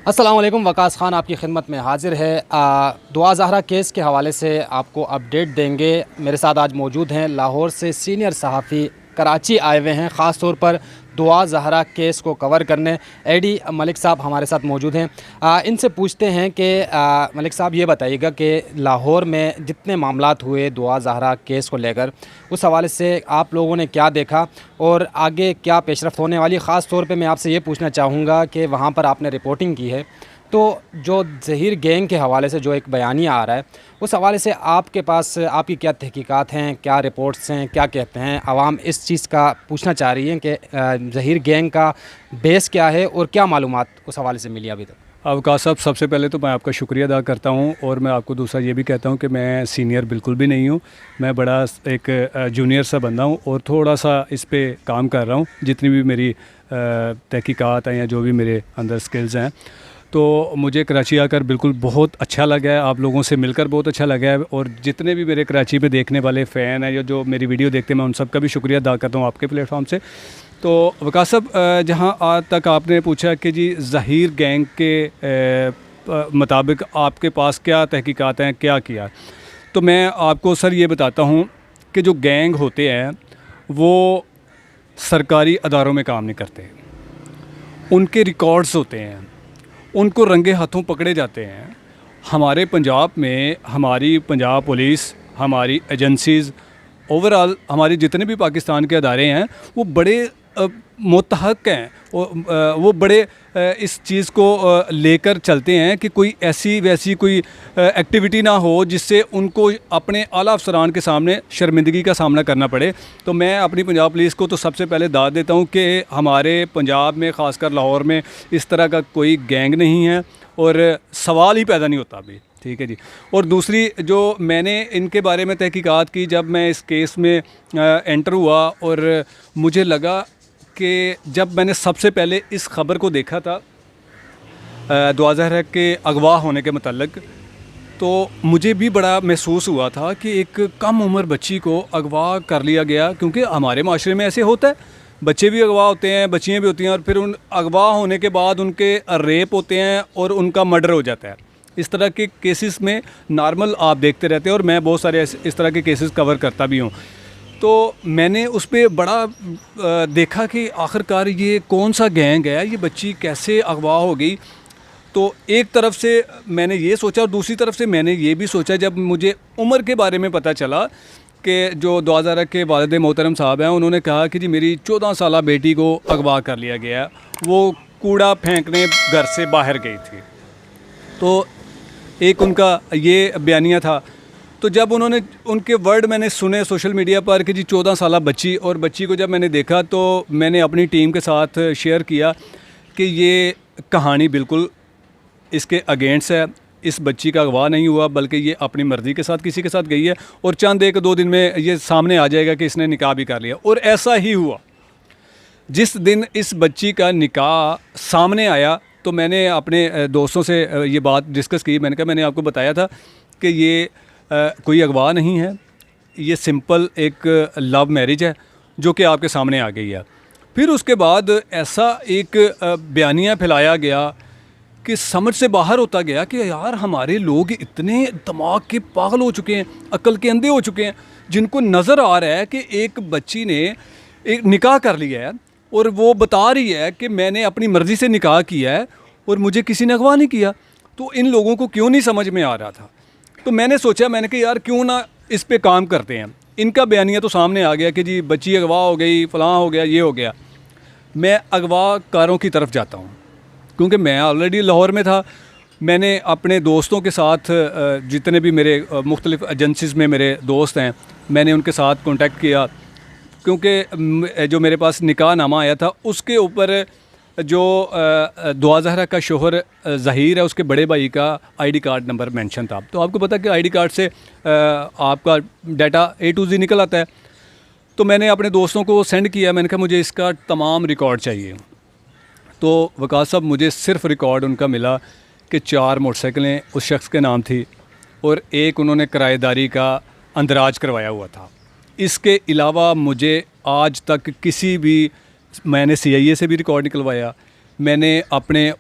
अस्सलाम वालेकुम। वकास ख़ान आपकी खिदमत में हाज़िर है। दुआ ज़हरा केस के हवाले से आपको अपडेट देंगे। मेरे साथ आज मौजूद हैं लाहौर से सीनियर सहाफ़ी कराची आए हुए हैं, ख़ास तौर पर दुआ ज़हरा केस को कवर करने। एडी मलिक साहब हमारे साथ मौजूद हैं। इनसे पूछते हैं कि मलिक साहब ये बताइएगा कि लाहौर में जितने मामलात हुए दुआ ज़हरा केस को लेकर, उस हवाले से आप लोगों ने क्या देखा और आगे क्या पेशरफ्त होने वाली। ख़ास तौर पे मैं आपसे ये पूछना चाहूँगा कि वहाँ पर आपने रिपोर्टिंग की है, तो जो ज़हीर गैंग के हवाले से जो एक बयानिया आ रहा है, उस हवाले से आपके पास आपकी क्या तहकीकात हैं, क्या रिपोर्ट्स हैं, क्या कहते हैं? आवाम इस चीज़ का पूछना चाह रही है कि ज़हीर गैंग का बेस क्या है और क्या मालूमात उस हवाले से मिली अभी तक? अवकाश साहब, सबसे पहले तो मैं आपका शुक्रिया अदा करता हूं और मैं आपको दूसरा ये भी कहता हूं कि मैं सीनियर बिल्कुल भी नहीं हूं। मैं बड़ा एक जूनियर सा बंदा हूं और थोड़ा सा इस पे काम कर रहा हूं। जितनी भी मेरी तहकीकात हैं या जो भी मेरे अंदर स्किल्स हैं, तो मुझे कराची आकर बिल्कुल बहुत अच्छा लगा है। आप लोगों से मिलकर बहुत अच्छा लगा है और जितने भी मेरे कराची पे देखने वाले फ़ैन हैं या जो मेरी वीडियो देखते हैं, मैं उन सब का भी शुक्रिया अदा करता हूँ आपके प्लेटफॉर्म से। तो वकास साहब, जहाँ आज तक आपने पूछा कि जी ज़हीर गैंग के मुताबिक आपके पास क्या तहकीकात हैं, क्या किया, तो मैं आपको सर ये बताता हूँ कि जो गैंग होते हैं वो सरकारी अदारों में काम नहीं करते। उनके रिकॉर्ड्स होते हैं, उनको रंगे हाथों पकड़े जाते हैं। हमारे पंजाब में हमारी पंजाब पुलिस, हमारी एजेंसीज़, ओवरऑल हमारे जितने भी पाकिस्तान के अदारे हैं वो बड़े मुतहक़ हैं। वो बड़े इस चीज़ को लेकर चलते हैं कि कोई ऐसी वैसी कोई एक्टिविटी ना हो जिससे उनको अपने आला अफसरान के सामने शर्मिंदगी का सामना करना पड़े। तो मैं अपनी पंजाब पुलिस को तो सबसे पहले दाद देता हूँ कि हमारे पंजाब में, ख़ासकर लाहौर में, इस तरह का कोई गैंग नहीं है और सवाल ही पैदा नहीं होता अभी। ठीक है जी। और दूसरी, जो मैंने इनके बारे में तहकीकात की, जब मैं इस केस में एंटर हुआ और मुझे लगा कि जब मैंने सबसे पहले इस ख़बर को देखा था दुआ ज़हरा के अगवा होने के मतलब, तो मुझे भी बड़ा महसूस हुआ था कि एक कम उम्र बच्ची को अगवा कर लिया गया। क्योंकि हमारे माशरे में ऐसे होता है, बच्चे भी अगवा होते हैं, बच्चियाँ भी होती हैं, और फिर उन अगवा होने के बाद उनके रेप होते हैं और उनका मर्डर हो जाता है। इस तरह के केसेस में नॉर्मल आप देखते रहते हैं और मैं बहुत सारे इस तरह के केसेस कवर करता भी हूँ। तो मैंने उस पर बड़ा देखा कि आखिरकार ये कौन सा गैंग है, ये बच्ची कैसे अगवा हो गई। तो एक तरफ से मैंने ये सोचा और दूसरी तरफ से मैंने ये भी सोचा, जब मुझे उम्र के बारे में पता चला कि जो दुआ ज़हरा के वालिद मोहतरम साहब हैं, उन्होंने कहा कि जी मेरी 14 साला बेटी को अगवा कर लिया गया, वो कूड़ा फेंकने घर से बाहर गई थी। तो एक उनका ये बयानिया था। तो जब उन्होंने उनके वर्ड मैंने सुने सोशल मीडिया पर कि जी 14 साला बच्ची, और बच्ची को जब मैंने देखा तो मैंने अपनी टीम के साथ शेयर किया कि ये कहानी बिल्कुल इसके अगेंस्ट है। इस बच्ची का अगवा नहीं हुआ, बल्कि ये अपनी मर्ज़ी के साथ किसी के साथ गई है और चंद 1-2 दिन में ये सामने आ जाएगा कि इसने निकाह भी कर लिया। और ऐसा ही हुआ। जिस दिन इस बच्ची का निकाह सामने आया तो मैंने अपने दोस्तों से ये बात डिस्कस की। मैंने कहा, मैंने आपको बताया था कि ये कोई अगवा नहीं है, ये सिंपल एक लव मैरिज है जो कि आपके सामने आ गई है। फिर उसके बाद ऐसा एक बयानिया फैलाया गया कि समझ से बाहर होता गया कि यार हमारे लोग इतने दिमाग के पागल हो चुके हैं, अक्ल के अंधे हो चुके हैं, जिनको नज़र आ रहा है कि एक बच्ची ने एक निकाह कर लिया है और वो बता रही है कि मैंने अपनी मर्ज़ी से निकाह किया है और मुझे किसी ने अगवा नहीं किया। तो इन लोगों को क्यों नहीं समझ में आ रहा था। तो मैंने सोचा, मैंने कहा यार क्यों ना इस पे काम करते हैं। इनका बयानिया तो सामने आ गया कि जी बच्ची अगवा हो गई, फ़लाँ हो गया, ये हो गया। मैं अगवाकारों की तरफ जाता हूँ क्योंकि मैं ऑलरेडी लाहौर में था। मैंने अपने दोस्तों के साथ, जितने भी मेरे मुख्तलिफ़ एजेंसीज़ में मेरे दोस्त हैं, मैंने उनके साथ कॉन्टेक्ट किया। क्योंकि जो मेरे पास निकाह नामा आया था उसके ऊपर जो दुआ ज़हरा का शोहर ज़हीर है, उसके बड़े भाई का आईडी कार्ड नंबर मेंशन था। तो आपको पता है कि आईडी कार्ड से आपका डाटा A to Z निकल आता है। तो मैंने अपने दोस्तों को सेंड किया, मैंने कहा मुझे इसका तमाम रिकॉर्ड चाहिए। तो वकास साहब, मुझे सिर्फ रिकॉर्ड उनका मिला कि 4 मोटरसाइकिलें उस शख्स के नाम थी और एक उन्होंने किराएदारी का अंदराज करवाया हुआ था। इसके अलावा मुझे आज तक किसी भी, मैंने CIA से भी रिकॉर्ड निकलवाया, मैंने अपने